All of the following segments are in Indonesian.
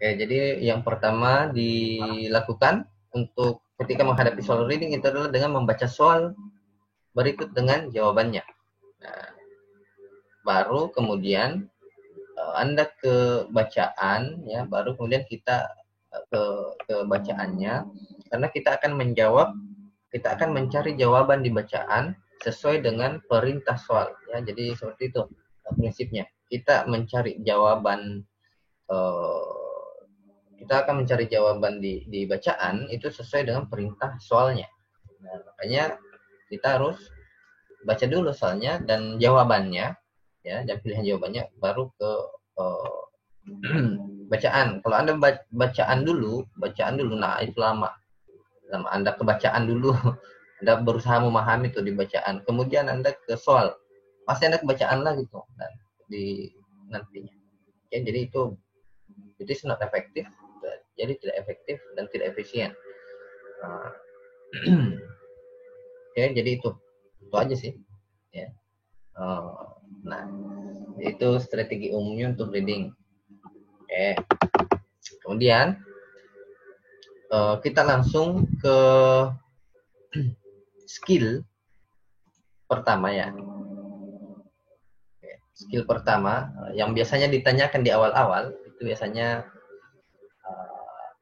Oke, jadi yang pertama dilakukan untuk ketika menghadapi soal reading itu adalah dengan membaca soal berikut dengan jawabannya. Nah, baru kemudian Anda ke bacaan, ya, baru kemudian kita ke bacaannya, karena kita akan mencari jawaban di bacaan sesuai dengan perintah soal, ya. Jadi seperti itu prinsipnya. Kita mencari jawaban kita akan mencari jawaban di bacaan itu sesuai dengan perintah soalnya. Nah, makanya kita harus baca dulu soalnya dan jawabannya, ya, dan pilihan jawabannya baru ke uh, bacaan. Kalau Anda bacaan dulu, nah itu lama. Anda ke bacaan dulu, Anda berusaha memahami itu di bacaan. Kemudian Anda ke soal, pasti Anda ke bacaan lagi tuh, dan di nantinya. Oke, jadi itu is not efektif, jadi tidak efektif dan tidak efisien. Oke, jadi itu aja sih, ya. Nah, itu strategi umumnya untuk reading. Oke, kemudian kita langsung ke skill pertama, ya. Oke, skill pertama yang biasanya ditanyakan di awal-awal itu biasanya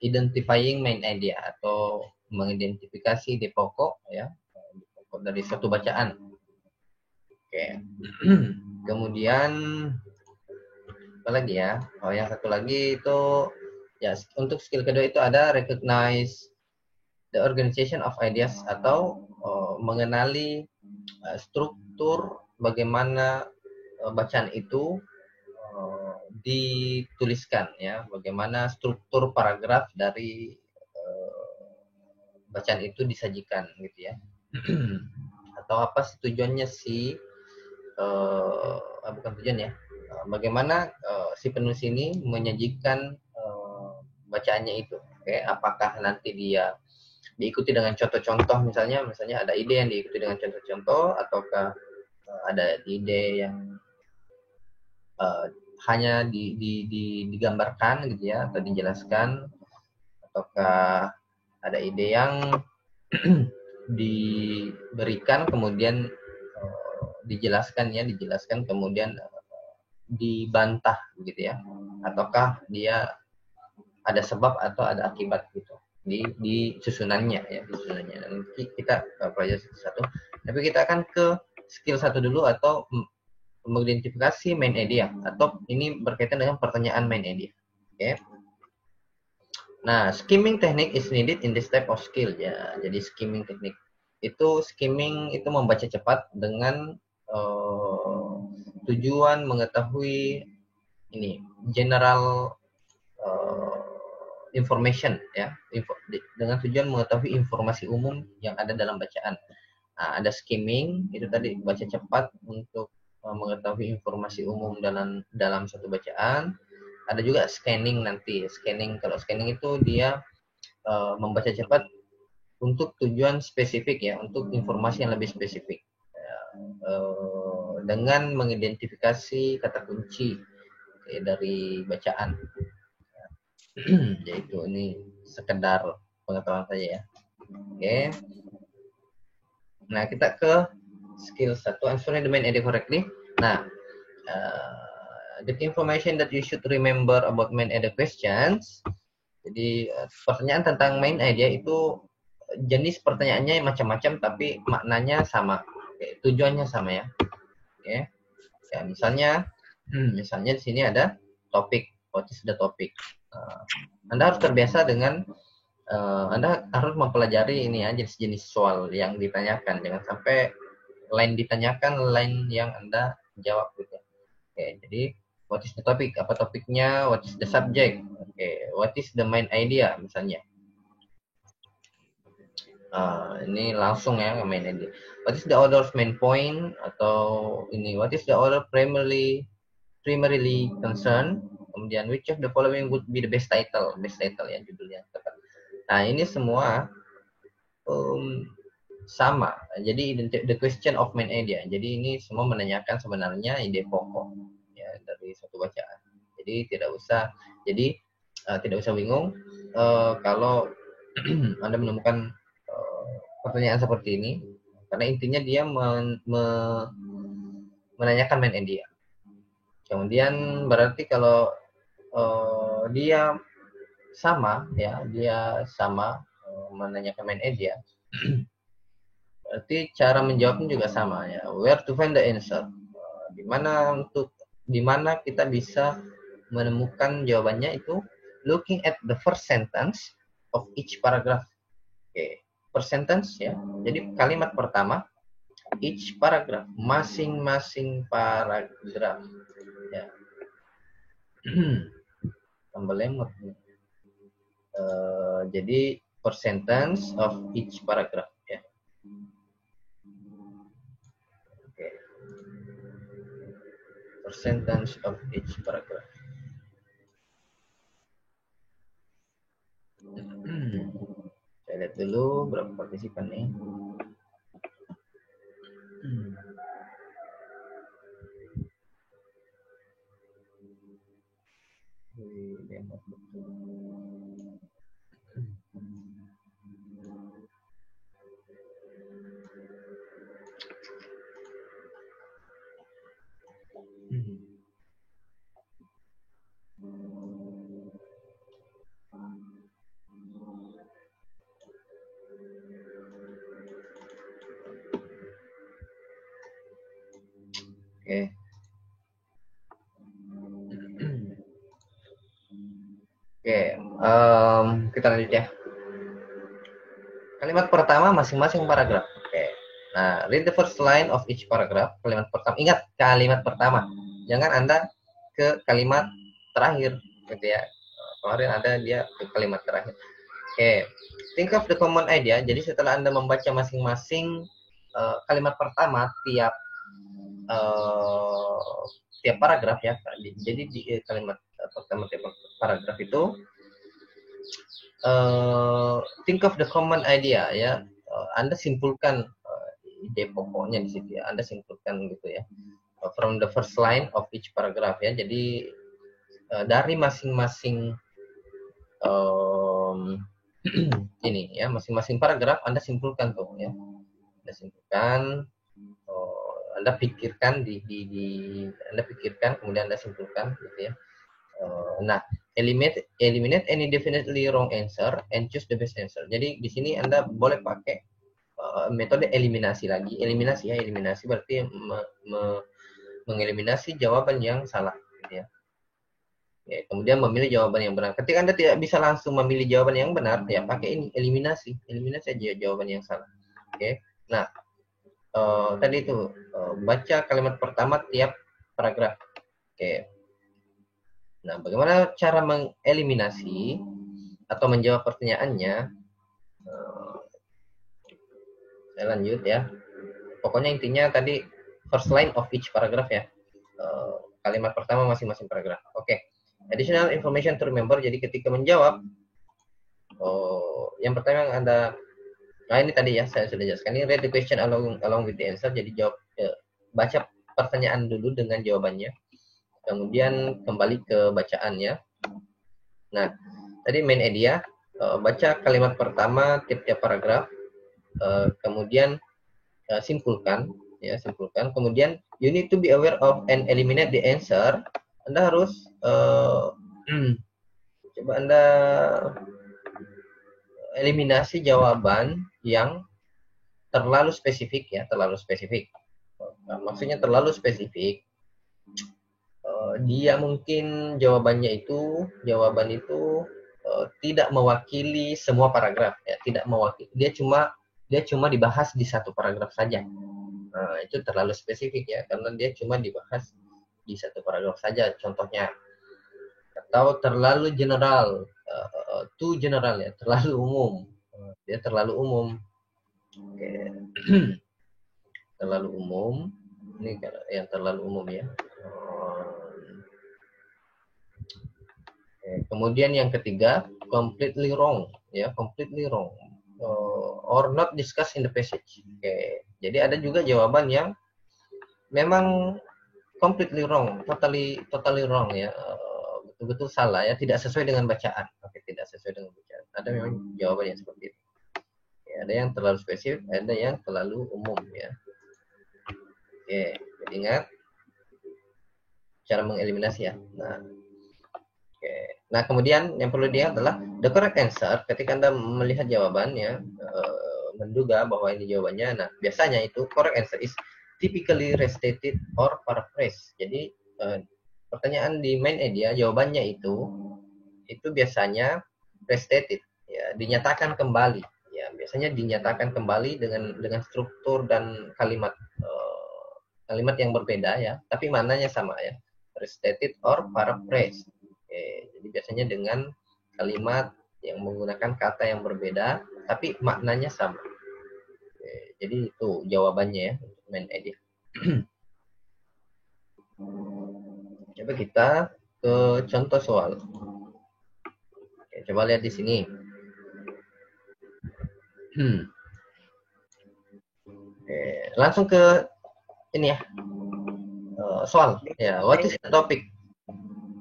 identifying main idea atau mengidentifikasi di pokok, ya, di pokok dari suatu bacaan. Oke. Kemudian apa lagi ya? Oh, yang satu lagi itu, ya, untuk skill kedua itu ada recognize the organization of ideas atau mengenali struktur bagaimana bacaan itu dituliskan, ya, bagaimana struktur paragraf dari bacaan itu disajikan, gitu ya. Atau apa sih tujuannya si bukan tujuan, ya, bagaimana si penulis ini menyajikan bacaannya itu. Oke, apakah nanti dia diikuti dengan contoh-contoh, misalnya ada ide yang diikuti dengan contoh-contoh, ataukah ada ide yang hanya digambarkan, gitu ya, atau dijelaskan, ataukah ada ide yang diberikan kemudian dijelaskan kemudian dibantah, gitu ya, ataukah dia ada sebab atau ada akibat, gitu, di susunannya, ya, di susunannya. Nanti kita pelajari satu-satu, tapi kita akan ke skill satu dulu, atau mengidentifikasi main idea, atau ini berkaitan dengan pertanyaan main idea. Oke. Nah, skimming technique is needed in this type of skill, ya. Jadi skimming technique itu membaca cepat dengan tujuan mengetahui ini general information, ya, dengan tujuan mengetahui informasi umum yang ada dalam bacaan. Nah, ada skimming itu tadi baca cepat untuk mengetahui informasi umum dalam satu bacaan. Ada juga scanning nanti. Kalau scanning itu dia membaca cepat untuk tujuan spesifik, ya, untuk informasi yang lebih spesifik, ya, dengan mengidentifikasi kata kunci, ya, dari bacaan. Yaitu ini sekedar pengetahuan saja, ya. Oke. Nah, kita ke skill 1, answering the main idea correctly. Nah, the information that you should remember about main idea questions. Jadi pertanyaan tentang main idea itu jenis pertanyaannya macam-macam tapi maknanya sama. Oke, tujuannya sama, ya. Oke. Ya, misalnya di sini ada topik. What is the topic? Anda harus terbiasa dengan Anda harus mempelajari ini, ya, jenis-jenis soal yang ditanyakan. Jangan sampai lain ditanyakan, lain yang Anda jawab, gitu. Oke, jadi what is the topic? Apa topiknya? What is the subject? Oke, what is the main idea, misalnya. Ini langsung, ya, main idea. What is the order of main point? Atau ini, what is the order primarily concern? Kemudian which of the following would be the best title, ya, judulnya tepat. Nah, ini semua sama. Jadi the question of main idea. Jadi ini semua menanyakan sebenarnya ide pokok, ya, dari suatu bacaan. Jadi tidak usah. Jadi tidak usah bingung kalau Anda menemukan pertanyaan seperti ini, karena intinya dia menanyakan main idea. Kemudian berarti kalau dia sama menanyakan main idea, berarti cara menjawabnya juga sama ya. Where to find the answer? Di mana kita bisa menemukan jawabannya itu looking at the first sentence of each paragraph. Oke, first sentence ya. Jadi kalimat pertama each paragraph, masing-masing paragraf ya. Tambah lemot. Jadi first sentence of each paragraph ya. Oke. First sentence of each paragraph. Saya lihat dulu berapa partisipan nih. Oke. Oke, kita lanjut ya. Kalimat pertama masing-masing paragraf. Oke. Nah, read the first line of each paragraph. Kalimat pertama. Ingat kalimat pertama. Jangan Anda ke kalimat terakhir, gitu ya. Kemarin ada dia ke kalimat terakhir. Oke. Think of the common idea. Jadi setelah Anda membaca masing-masing kalimat pertama tiap paragraf ya. Jadi di kalimat pertama tiap paragraf itu think of the common idea ya. Anda simpulkan ide pokoknya di situ ya. Anda simpulkan gitu ya. From the first line of each paragraph ya. Jadi dari masing-masing ini ya, masing-masing paragraf Anda simpulkan tuh ya. Anda simpulkan, Anda pikirkan Anda pikirkan, kemudian Anda simpulkan gitu ya. Nah, eliminate any definitely wrong answer and choose the best answer. Jadi di sini Anda boleh pakai metode eliminasi lagi. Eliminasi berarti mengeliminasi jawaban yang salah gitu ya. Ya, kemudian memilih jawaban yang benar. Ketika Anda tidak bisa langsung memilih jawaban yang benar, ya pakai ini eliminasi aja jawaban yang salah. Oke. Nah, tadi itu baca kalimat pertama tiap paragraf. Oke. Nah, bagaimana cara mengeliminasi atau menjawab pertanyaannya? Saya lanjut ya. Pokoknya intinya tadi first line of each paragraph ya. Kalimat pertama masing-masing paragraf. Oke. Additional information to remember. Jadi ketika menjawab, yang pertama yang Anda, nah ini tadi ya saya sudah jelaskan. Ini read the question along with the answer. Jadi baca pertanyaan dulu dengan jawabannya. Kemudian kembali ke bacaannya. Nah, tadi main idea, baca kalimat pertama tiap-tiap paragraf, kemudian simpulkan. Kemudian you need to be aware of and eliminate the answer. Anda harus coba Anda eliminasi jawaban yang terlalu spesifik ya, Nah, maksudnya terlalu spesifik. Dia mungkin jawaban itu tidak mewakili semua paragraf ya, tidak mewakili. Dia cuma dibahas di satu paragraf saja. Nah, itu terlalu spesifik ya, karena dia cuma dibahas di satu paragraf saja contohnya. Atau terlalu general, too general ya, terlalu umum. Dia terlalu umum. Oke. Terlalu umum. Ini yang terlalu umum ya. Kemudian yang ketiga, completely wrong ya, or not discussed in the passage. Oke. Jadi ada juga jawaban yang memang completely wrong, totally wrong ya, betul-betul salah ya, tidak sesuai dengan bacaan. Oke, tidak sesuai dengan bacaan. Ada memang jawaban yang seperti itu. Ya, ada yang terlalu spesifik, ada yang terlalu umum ya. Oke, jadi ingat cara mengeliminasi ya. Nah, oke. Nah, kemudian yang perlu diingat adalah the correct answer ketika Anda melihat jawabannya, menduga bahwa ini jawabannya. Nah, biasanya itu correct answer is typically restated or paraphrased. Jadi pertanyaan di main idea jawabannya itu biasanya restated ya, dinyatakan kembali ya, biasanya dinyatakan kembali dengan struktur dan kalimat kalimat yang berbeda ya, tapi maknanya sama ya, restated or paraphrased. Jadi biasanya dengan kalimat yang menggunakan kata yang berbeda tapi maknanya sama. Jadi itu jawabannya ya untuk main idea. Coba kita ke contoh soal. Oke, coba lihat di sini. Oke, langsung ke ini ya. Soal. Ya, what is the topic?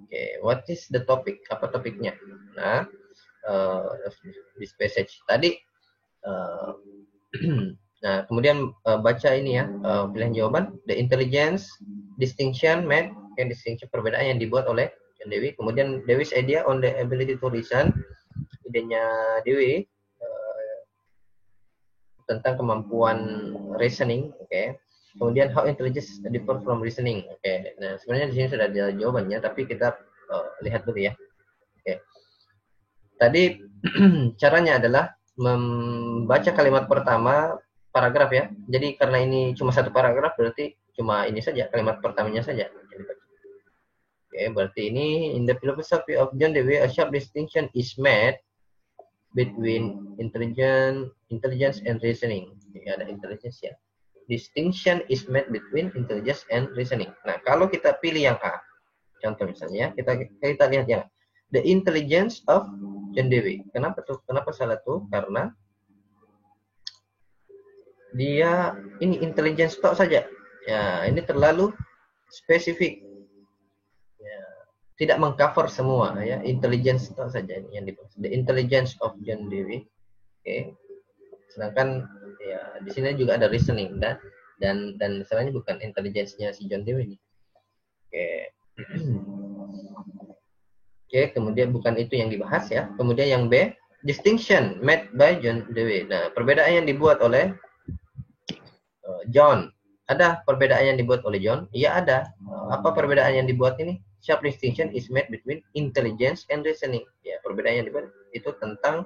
Oke, what is the topic? Apa topiknya? Nah, this passage tadi. Nah, kemudian baca ini ya, pilihan jawaban. The intelligence distinction made, distinction perbedaan yang dibuat oleh John Dewey. Kemudian Dewey's idea on the ability to reason, idenya Dewey tentang kemampuan reasoning, oke. Kemudian how intelligence differ from reasoning, oke. Nah, sebenarnya di sini sudah ada jawabannya, tapi kita lihat dulu ya. Oke. Tadi caranya adalah membaca kalimat pertama paragraf ya. Jadi karena ini cuma satu paragraf berarti cuma ini saja, kalimat pertamanya saja. Oke, berarti ini in the philosophy of John Dewey a sharp distinction is made between intelligence and reasoning. Ya, ada intelligence ya. Distinction is made between intelligence and reasoning. Nah, kalau kita pilih yang A, contoh misalnya, kita lihat yang the intelligence of John Dewey. Kenapa tuh? Kenapa salah tuh? Karena dia ini intelligence tok saja. Ya, ini terlalu spesifik. Ya, tidak mengcover semua ya, intelligence tok saja ini yang dibahas. The intelligence of John Dewey. Oke. Sedangkan ya di sini juga ada reasoning dan misalnya bukan intelligence-nya si John Dewey ini. Oke. Oke, kemudian bukan itu yang dibahas ya. Kemudian yang B, distinction made by John Dewey. Nah, perbedaan yang dibuat oleh John. Ada perbedaan yang dibuat oleh John? Iya ada. Apa perbedaan yang dibuat ini? Sharp distinction is made between intelligence and reasoning. Ya, perbedaan yang dibuat itu tentang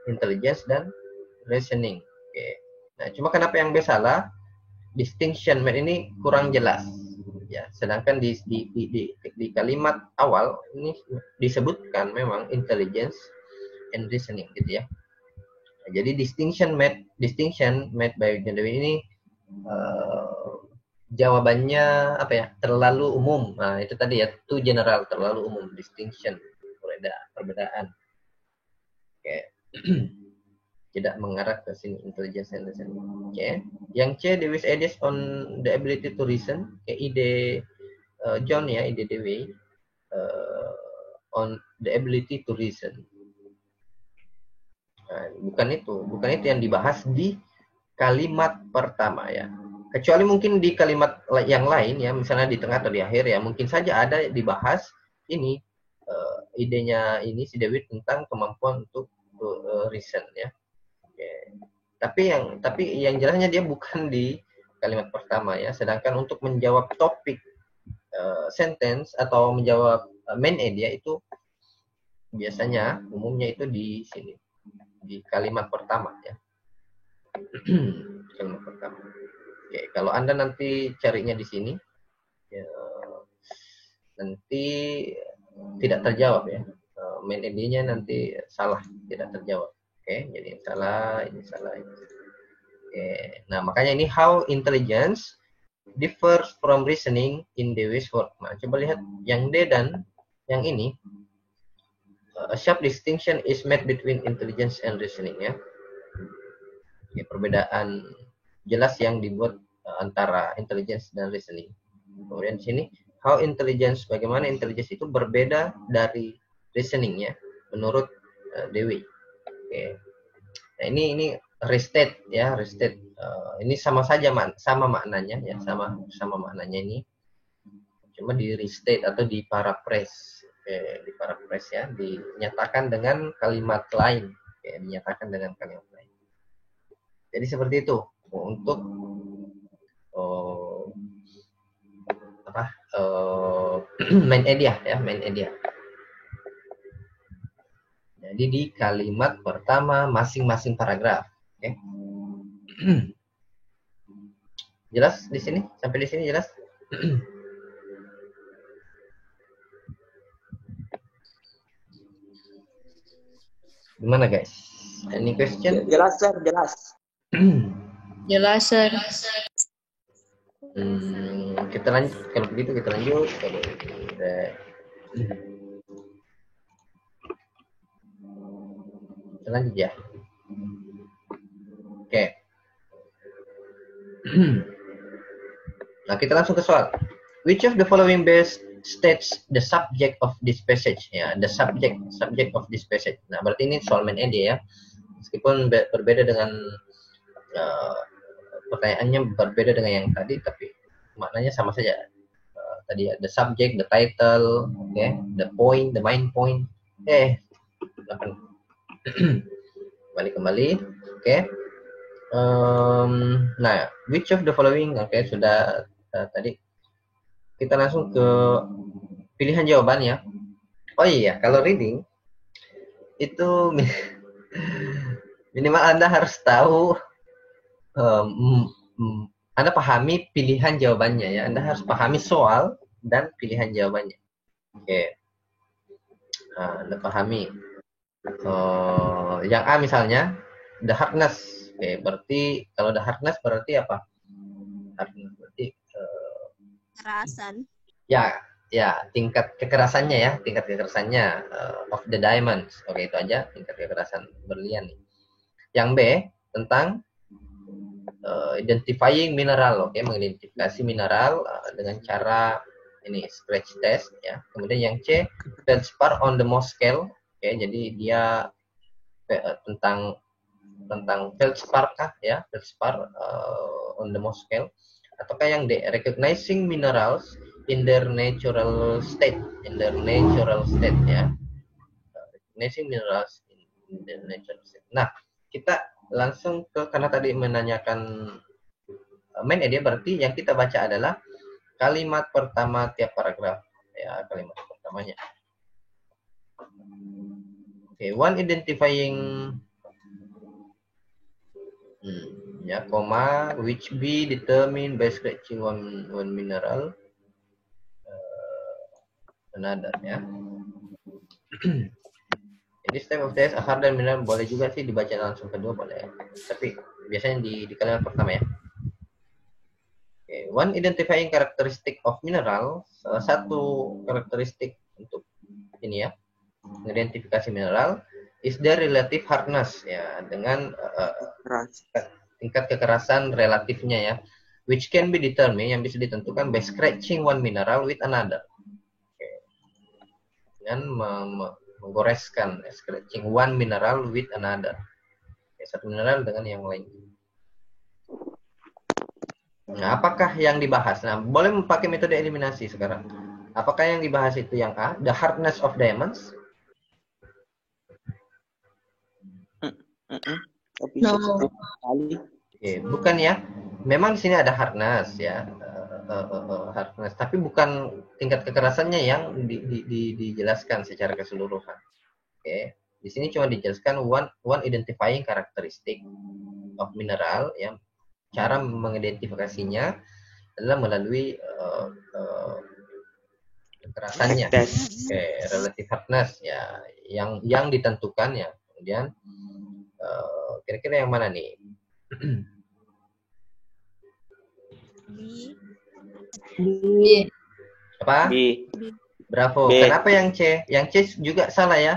intelligence dan reasoning. Oke. Nah, cuma kenapa yang B salah? Distinction made ini kurang jelas. Ya, sedangkan di kalimat awal ini disebutkan memang intelligence and reasoning gitu ya. Nah, jadi distinction made by John Dewey ini jawabannya apa ya, terlalu umum. Nah, itu tadi ya, too general, terlalu umum. Distinction, perbedaan. Oke. Tidak mengarah ke sini, intelligence and reasoning. Oke. Yang C, Dewey's ideas on the ability to reason. Ide John ya, ide Dewey on the ability to reason. Nah, bukan itu yang dibahas di kalimat pertama ya. Kecuali mungkin di kalimat yang lain ya, misalnya di tengah atau di akhir ya, mungkin saja ada dibahas ini idenya ini si Dewey tentang kemampuan untuk reason ya. Oke. Tapi yang jelasnya dia bukan di kalimat pertama ya. Sedangkan untuk menjawab topik sentence atau menjawab main idea itu biasanya umumnya itu di sini, di kalimat pertama ya. Kalimat pertama. Oke, kalau Anda nanti carinya di sini, ya, nanti tidak terjawab ya. Main idenya nanti salah, tidak terjawab. Oke, jadi ini salah. Oke, nah makanya ini how intelligence differs from reasoning in Dewey's work. Nah, coba lihat yang D dan yang ini. A sharp distinction is made between intelligence and reasoning ya. Oke, perbedaan jelas yang dibuat antara intelligence dan reasoning. Kemudian di sini how intelligence, bagaimana intelligence itu berbeda dari reasoningnya menurut Dewi. Oke. Nah, ini restate ya, restate. Ini sama saja sama maknanya ya, sama maknanya ini. Cuma di restate atau di paraphrase. Oke, di paraphrase ya, dinyatakan dengan kalimat lain. Oke, dinyatakan dengan kalimat lain. Jadi seperti itu untuk main idea ya, main idea. Jadi di kalimat pertama masing-masing paragraf. Oke. Jelas di sini? Sampai di sini jelas? Gimana guys? Any question? Jelas, Sir, jelas. Jelas, Sir. Kita lanjut. Kalau begitu kita lanjut. Kita lanjut ya. Oke. Nah, kita langsung ke soal. Which of the following best states the subject of this passage? Ya, the subject of this passage. Nah, berarti ini soal main idea ya. Meskipun berbeda dengan pertanyaannya berbeda dengan yang tadi, tapi maknanya sama saja. Tadi the subject, the title, okay, the point, the main point. Kembali. Oke. Nah, which of the following? Oke, sudah tadi. Kita langsung ke pilihan jawabannya. Oh iya, kalau reading itu minimal Anda harus tahu, Anda pahami pilihan jawabannya ya. Anda harus pahami soal dan pilihan jawabannya. Oke. Nah, Anda pahami. Yang A misalnya, the hardness. Oke, berarti kalau the hardness berarti apa? Hardness berarti Kekerasan. Ya, tingkat kekerasannya of the diamonds. Oke, itu aja tingkat kekerasan berlian nih. Yang B tentang identifying mineral. Oke, mengidentifikasi mineral dengan cara ini scratch test ya. Kemudian yang C feldspar on the Mohs scale. Oke, jadi dia tentang feldspar kah ya, feldspar on the Mohs scale. Ataukah yang D, recognizing minerals in their natural state ya. Recognizing minerals in their natural state. Nah, kita langsung ke, karena tadi menanyakan main idea, berarti yang kita baca adalah kalimat pertama tiap paragraf ya, kalimat pertamanya. Oke, one identifying ya, koma, which be determined by scratching one mineral another ya. Jadi step of test hard dan mineral boleh juga sih dibaca langsung kedua boleh, tapi biasanya di kalimat pertama ya. Okay. One identifying characteristic of mineral, salah satu karakteristik untuk ini ya, mengidentifikasi mineral is the relative hardness ya, dengan tingkat kekerasan relatifnya ya, which can be determined, yang bisa ditentukan by scratching one mineral with another. Okay. Dengan menggoreskan, scratching one mineral with another. Okay, satu mineral dengan yang lain. Nah, apakah yang dibahas? Nah, boleh memakai metode eliminasi sekarang. Apakah yang dibahas itu yang A, the hardness of diamonds? No. Oke, bukan ya. Memang di sini ada hardness ya, hardness. Tapi bukan tingkat kekerasannya yang dijelaskan secara keseluruhan. Oke, di sini cuma dijelaskan one identifying characteristic of mineral, yang cara mengidentifikasinya adalah melalui kekerasannya. Oke, relative hardness ya, yang ditentukan ya. Kemudian kira-kira yang mana nih? B. Apa? B. Bravo. B. Kenapa yang C? Yang C juga salah ya?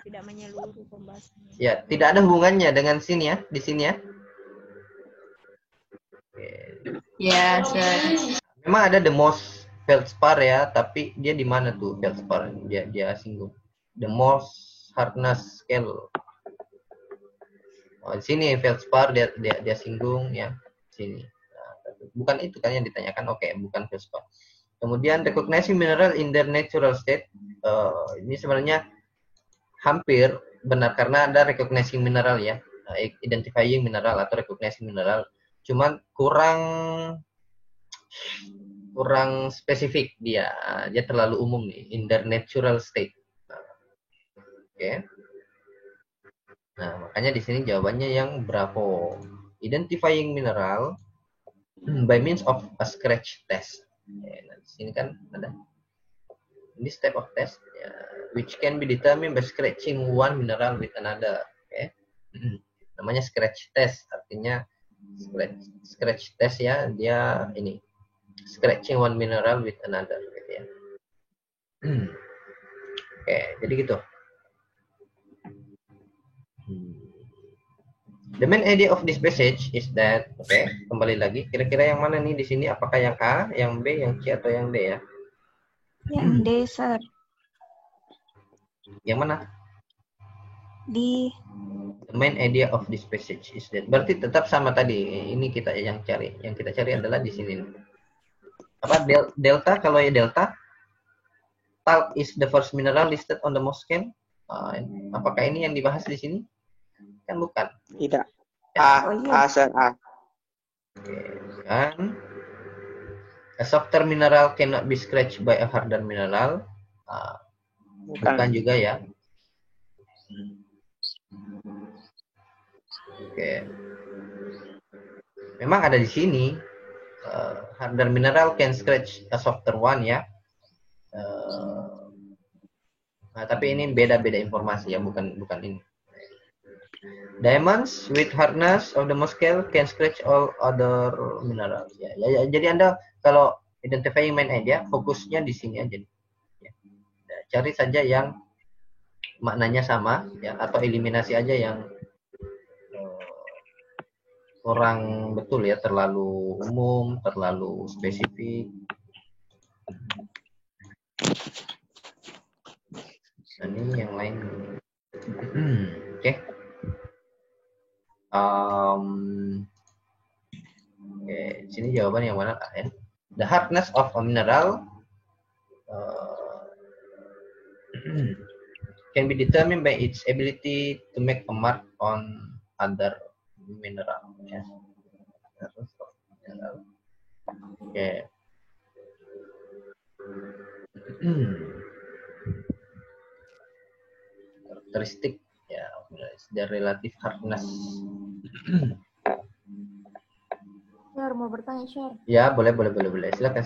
Tidak menyeluruh pembahasannya. Ya, tidak ada hubungannya dengan sini ya, di sini ya. Oke. Ya, Sir. memang ada the most feldspar ya, tapi dia di mana tuh feldspar? Dia singgung. The most hardness scale. Oh, di sini feldspar dia singgung ya. Sini. Nah, bukan itu kan yang ditanyakan. Oke, bukan feldspar. Kemudian recognizing mineral in their natural state. Ini sebenarnya hampir benar karena ada recognizing mineral ya. Identifying mineral atau recognizing mineral. Cuman kurang spesifik dia terlalu umum nih, in their natural state. Oke. Nah, makanya di sini jawabannya yang Bravo. Identifying mineral by means of a scratch test. Nah, di sini kan ada this type of test which can be determined by scratching one mineral with another. Oke. Namanya scratch test, artinya scratch test ya, dia ini scratching one mineral with another gitu ya. Oke, jadi gitu. The main idea of this passage is that, kembali lagi, kira-kira yang mana nih di sini? Apakah yang A, yang B, yang C, atau yang D ya? Yang D, Sir. Yang mana? D. The main idea of this passage is that. Berarti tetap sama tadi. Ini kita yang cari. Yang kita cari adalah di sini. Apa delta? Kalau ya delta, talc is the first mineral listed on the Moscow. Apakah ini yang dibahas di sini? Kan bukan. Tidak. A, Sir, A. Kan. A softer mineral cannot be scratched by a harder mineral. Bukan juga ya. Oke. Memang ada di sini. Harder mineral can scratch a softer one ya. Nah, tapi ini beda-beda informasi ya, bukan ini. Diamonds with hardness of the Moscow can scratch all other minerals. Ya, jadi Anda kalau identifying main idea, fokusnya di sini aja. Ya. Cari saja yang maknanya sama, ya, atau eliminasi aja yang kurang betul ya, terlalu umum, terlalu spesifik. Dan ini yang lain. Oke. Sini jawaban yang mana Kak ya? The hardness of a mineral can be determined by its ability to make a mark on other mineral. Ya. Oke. Karakteristik ya, the relative hardness. Syar, mau bertanya, Syar. Ya, boleh. Silakan.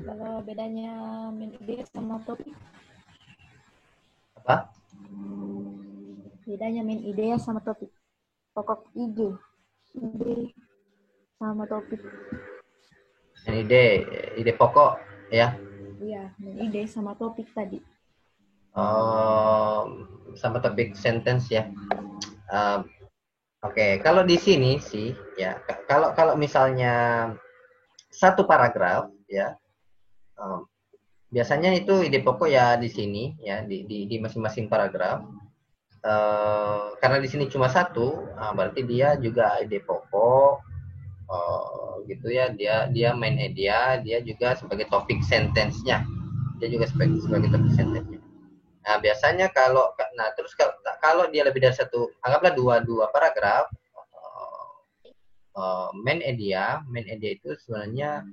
Kalau bedanya main ide sama topik? Apa? Bedanya main ide sama topik. Pokok ide sama topik. Main ide pokok ya. Iya, main ide sama topik tadi. Sama topik sentence ya. Oke, kalau di sini sih ya, kalau misalnya satu paragraf ya, biasanya itu ide pokok ya di sini ya, di masing-masing paragraf. Karena di sini cuma satu, berarti dia juga ide pokok, gitu ya. Dia main idea, dia juga sebagai topik sentence-nya, dia juga sebagai topik sentence-nya. Nah, biasanya terus kalau dia lebih dari satu, anggaplah dua paragraf, main idea itu sebenarnya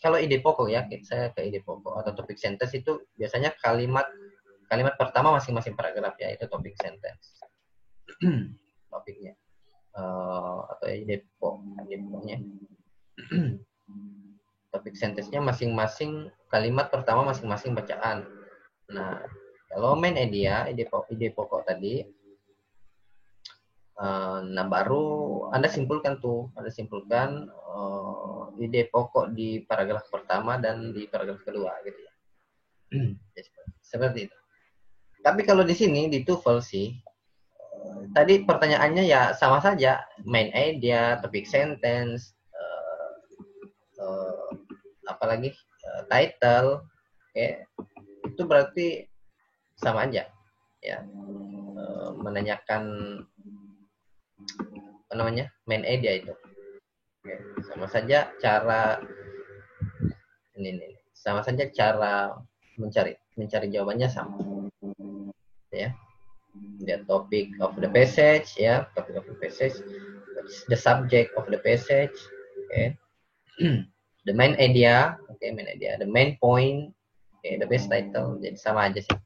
kalau ide pokok ya, saya ke ide pokok atau topik sentence itu biasanya kalimat pertama masing-masing paragraf ya, itu topik sentence. Topiknya. Atau ide pokoknya. Topik sentence-nya masing-masing kalimat pertama masing-masing bacaan. Nah, kalau main idea, ide pokok tadi, nah baru Anda simpulkan ide pokok di paragraf pertama dan di paragraf kedua gitu ya. Seperti itu. Tapi kalau di sini di TOEFL sih, tadi pertanyaannya ya sama saja, main idea, topik sentence, apalagi title, itu berarti sama aja ya, menanyakan apa namanya main idea itu. Sama saja cara ini sama saja cara mencari jawabannya sama ya. The topic of the passage ya, topic of the passage, the subject of the passage, the main idea, main idea, the main point, the best title, jadi sama aja sih.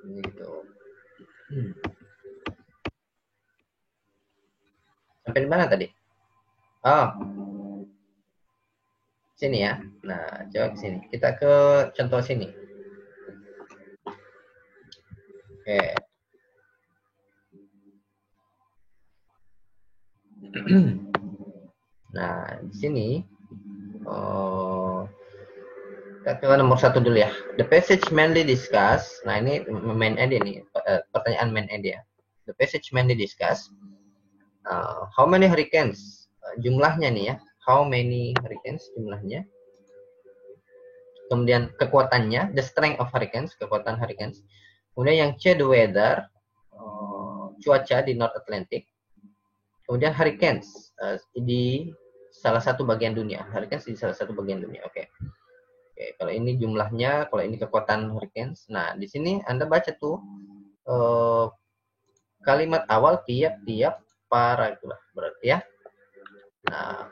Gitu. Sampai di mana tadi? Oh, sini ya. Nah, coba ke sini. Kita ke contoh sini. Nah, di sini kita ke nomor 1 dulu ya. The passage mainly discuss. Nah, ini main idea nih, pertanyaan main idea. The passage mainly discuss how many hurricanes, jumlahnya nih ya. How many hurricanes, jumlahnya. Kemudian kekuatannya, the strength of hurricanes, kekuatan hurricanes. Kemudian yang C, the weather, cuaca di North Atlantic. Kemudian hurricanes di salah satu bagian dunia. Hurricanes di salah satu bagian dunia. Oke, kalau ini jumlahnya, kalau ini kekuatan hurricanes. Nah, di sini Anda baca tuh kalimat awal tiap-tiap paragraf berarti ya. Nah,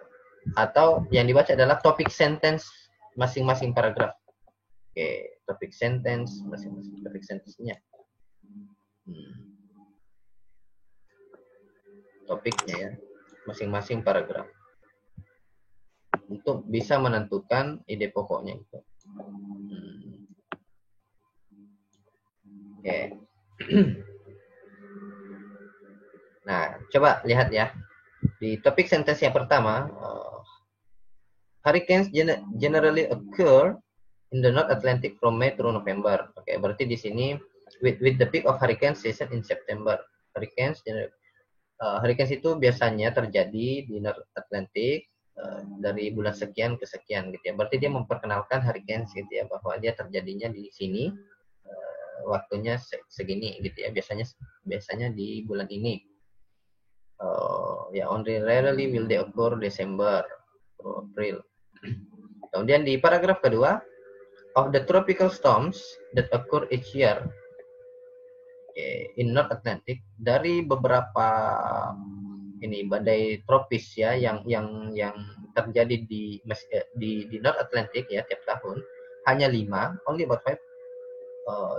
atau yang dibaca adalah topik sentence masing-masing paragraf. Topik sentence masing-masing topik sentence-nya. Topiknya ya, masing-masing paragraf. Untuk bisa menentukan ide pokoknya itu. Nah, coba lihat ya. Di topik sentence yang pertama, hurricanes generally occur in the North Atlantic from May through November. Berarti di sini with the peak of hurricane season in September. Hurricanes itu biasanya terjadi di North Atlantic dari bulan sekian ke sekian gitu ya. Berarti dia memperkenalkan hurricanes gitu ya, bahwa dia terjadinya di sini, waktunya segini gitu ya. Biasanya di bulan ini. Only rarely will they occur December or April. Kemudian di paragraf kedua, of the tropical storms that occur each year in North Atlantic, dari beberapa badai tropis ya yang terjadi di North Atlantic ya tiap tahun, hanya 5, only about 5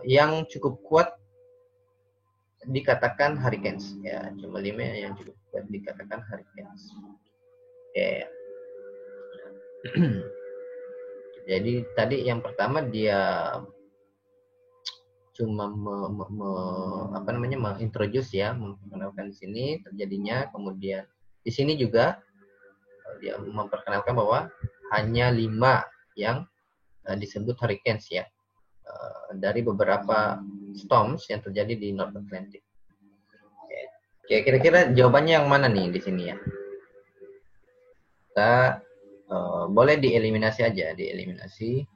yang cukup kuat dikatakan hurricanes ya, cuma 5 yang cukup kuat dikatakan hurricanes. Jadi tadi yang pertama dia cuma mengintroduce ya, memperkenalkan di sini terjadinya. Kemudian di sini juga dia memperkenalkan bahwa hanya 5 yang disebut hurricanes ya, dari beberapa storms yang terjadi di North Atlantic. Kira-kira jawabannya yang mana nih di sini ya? Kita boleh dieliminasi aja, dieliminasi.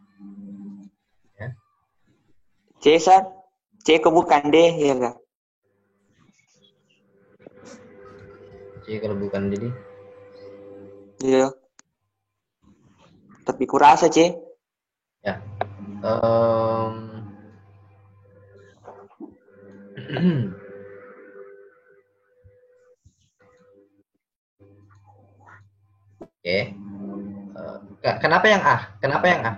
Ya. C, San. C bukan D, ya kan? C kalau bukan D. Iya. Tapi kurasa C. Ya. Kenapa yang A? Kenapa yang A?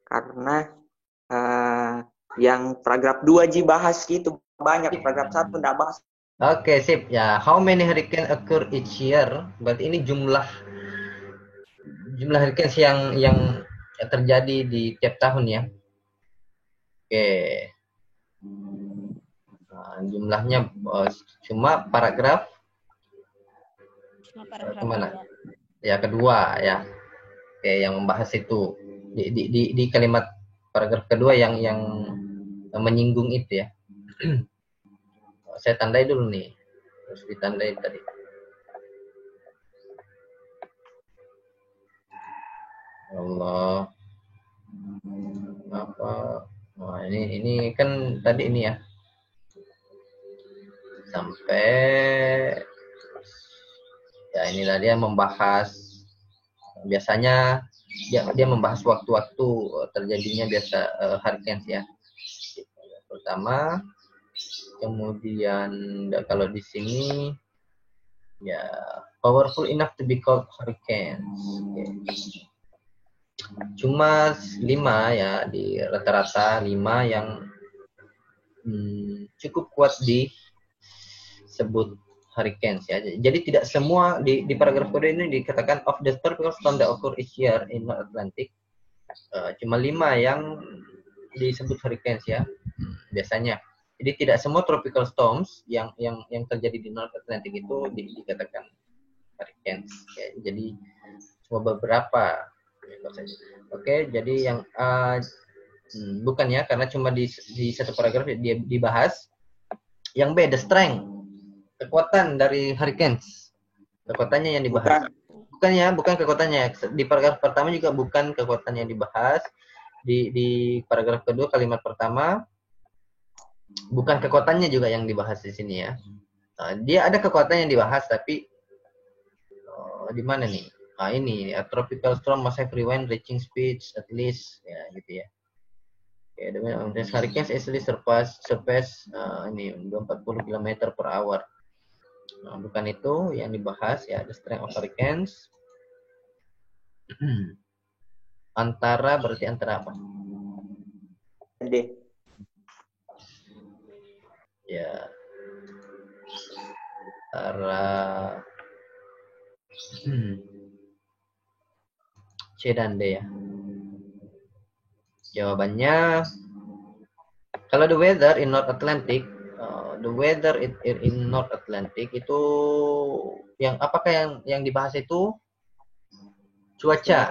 Karena yang paragraf 2 Ji bahas gitu banyak, paragraf 1 enggak bahas. Oke, sip. Ya, how many hurricane occur each year? Berarti ini jumlah hurricanes yang terjadi di tiap tahun ya. Nah, jumlahnya cuma paragraf kemana? Ya, kedua ya. Yang membahas itu di kalimat paragraf kedua yang menyinggung itu ya. Saya tandai dulu nih. Terus ditandai tadi. Allah. Apa? Nah, ini kan tadi ini ya. Sampai ya inilah dia membahas, biasanya dia membahas waktu-waktu terjadinya biasa hurricanes ya. Pertama, kemudian kalau di sini ya powerful enough to be called hurricanes. Okay. Cuma 5 ya, di rata-rata 5 yang cukup kuat disebut hurricanes ya. Jadi tidak semua di paragraf kedua ini dikatakan of the tropical storm that occur each year in North Atlantic. Cuma 5 yang disebut hurricanes ya, biasanya. Jadi tidak semua tropical storms yang terjadi di North Atlantic itu dikatakan hurricanes. Ya. Jadi cuma beberapa. Oke, jadi yang bukan ya, karena cuma di satu paragraf dia dibahas. Yang B, the strength, kekuatan dari hurricanes. Kekuatannya yang dibahas. Bukan kekuatannya. Di paragraf pertama juga bukan kekuatannya yang dibahas. Di paragraf kedua kalimat pertama bukan kekuatannya juga yang dibahas di sini ya. Dia ada kekuatan yang dibahas, tapi di mana nih? Ini a tropical storm must have wind reaching speeds at least ya gitu ya. Okay, the hurricanes easily surpass ini 240 km per hour. Bukan itu yang dibahas ya, the strength of hurricanes. Berarti antara apa? D. Ya. Antara C dan D ya. Jawabannya, kalau the weather in North Atlantic, in North Atlantic itu yang apakah yang dibahas itu cuaca.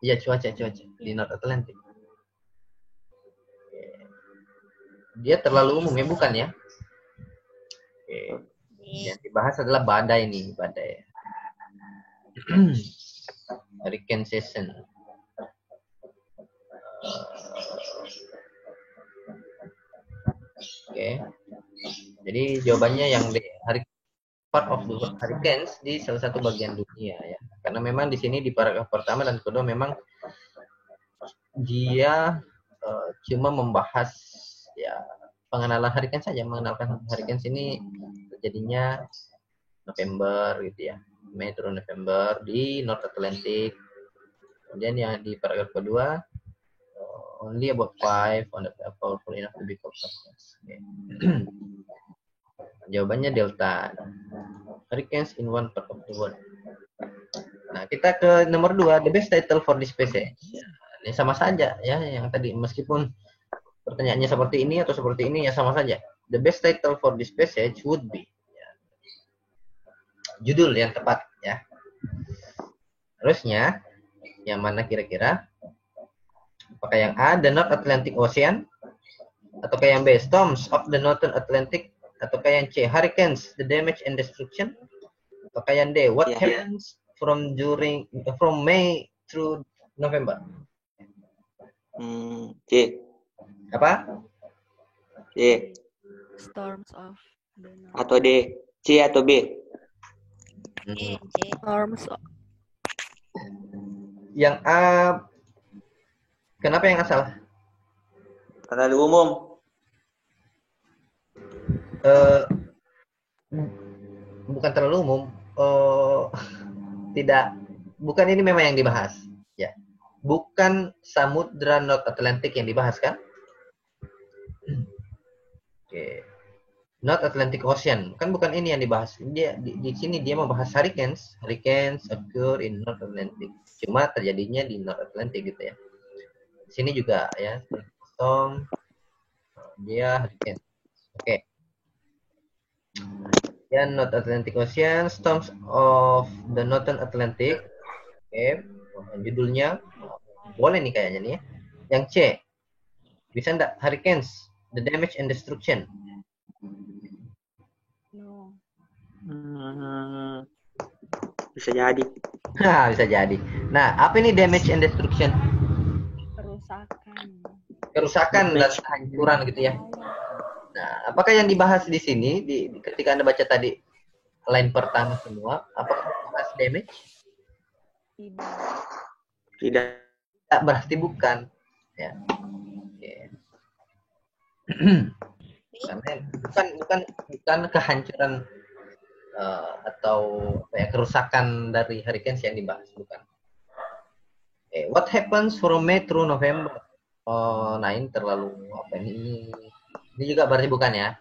Iya, cuaca di North Atlantic. Dia terlalu umum ya, bukan ya? Yang dibahas adalah badai nih, badai. Hurricane season. Oke. Jadi jawabannya yang part of the hurricanes di salah satu bagian dunia ya. Karena memang di sini di paragraf pertama dan kedua memang dia cuma membahas ya pengenalan hurricane saja, mengenalkan hurricane ini terjadinya November gitu ya. Mei turun November di North Atlantic. Kemudian yang di paragraf kedua, only about 5 on the powerful enough to be called hurricanes. Okay. Jawabannya delta. Hurricanes in one part of the world. Nah, kita ke nomor 2, the best title for this passage. Ini sama saja ya, yang tadi meskipun pertanyaannya seperti ini atau seperti ini ya sama saja. The best title for this passage would be judul yang tepat ya. Terusnya yang mana kira-kira? Apakah yang A, the North Atlantic Ocean, ataukah yang B, storms of the Northern Atlantic, ataukah yang C, hurricanes, the damage and destruction, ataukah yang D, what happens from May through November? C. Apa? C. Storms of the North. Atau D. C atau B? Storms. Yang A, kenapa yang A salah? Terlalu umum. Bukan terlalu umum. Tidak. Bukan ini memang yang dibahas. Ya. Bukan Samudra North Atlantic yang dibahas kan? Oke. North Atlantic Ocean, kan bukan ini yang dibahas. Dia di sini dia membahas hurricanes. Hurricanes occur in North Atlantic. Cuma terjadinya di North Atlantic gitu ya. Di sini juga ya, storm, dia hurricane. Oke. Dan North Atlantic Ocean, storms of the Northern Atlantic. Oke. Judulnya boleh nih kayaknya nih ya. Yang C, bisa enggak? Hurricanes, the damage and destruction. Bisa jadi. Nah, bisa jadi. Nah, apa ini damage and destruction? Kerusakan. Kerusakan dan kehancuran gitu ya. Nah, apakah yang dibahas di sini ketika Anda baca tadi line pertama semua, apakah dibahas damage? Tidak. Tidak. Tak, berarti bukan. Ya. Oke. Karena bukan kehancuran atau kerusakan dari hurricanes yang dibahas, bukan. Okay. What happens from May through November? Oh, nah ini terlalu apa ini? Ini juga berarti bukan ya?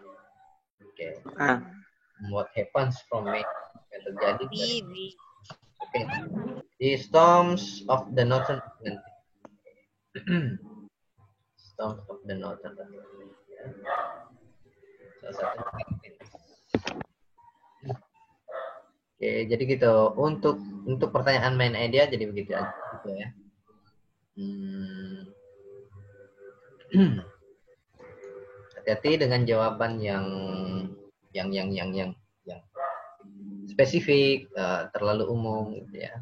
Oke. Okay. What happens from May? Yang terjadi dari okay. The storms of the northern Atlantic. Storms of the northern Atlantic. Salah satu. Oke, jadi gitu. Untuk pertanyaan main idea jadi begitu aja gitu ya. Hati-hati dengan jawaban yang spesifik, terlalu umum gitu ya.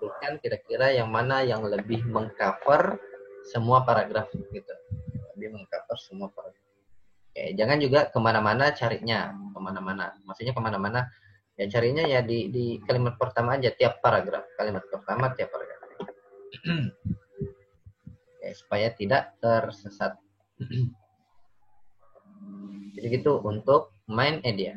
Bukan kira-kira yang mana yang lebih mengcover semua paragraf gitu. Lebih mengcover semua paragraf. Oke, jangan juga kemana-mana carinya, kemana-mana. Maksudnya kemana-mana, ya carinya ya di kalimat pertama aja tiap paragraf. Kalimat pertama tiap paragraf. Ya, supaya tidak tersesat. Jadi gitu untuk main idea.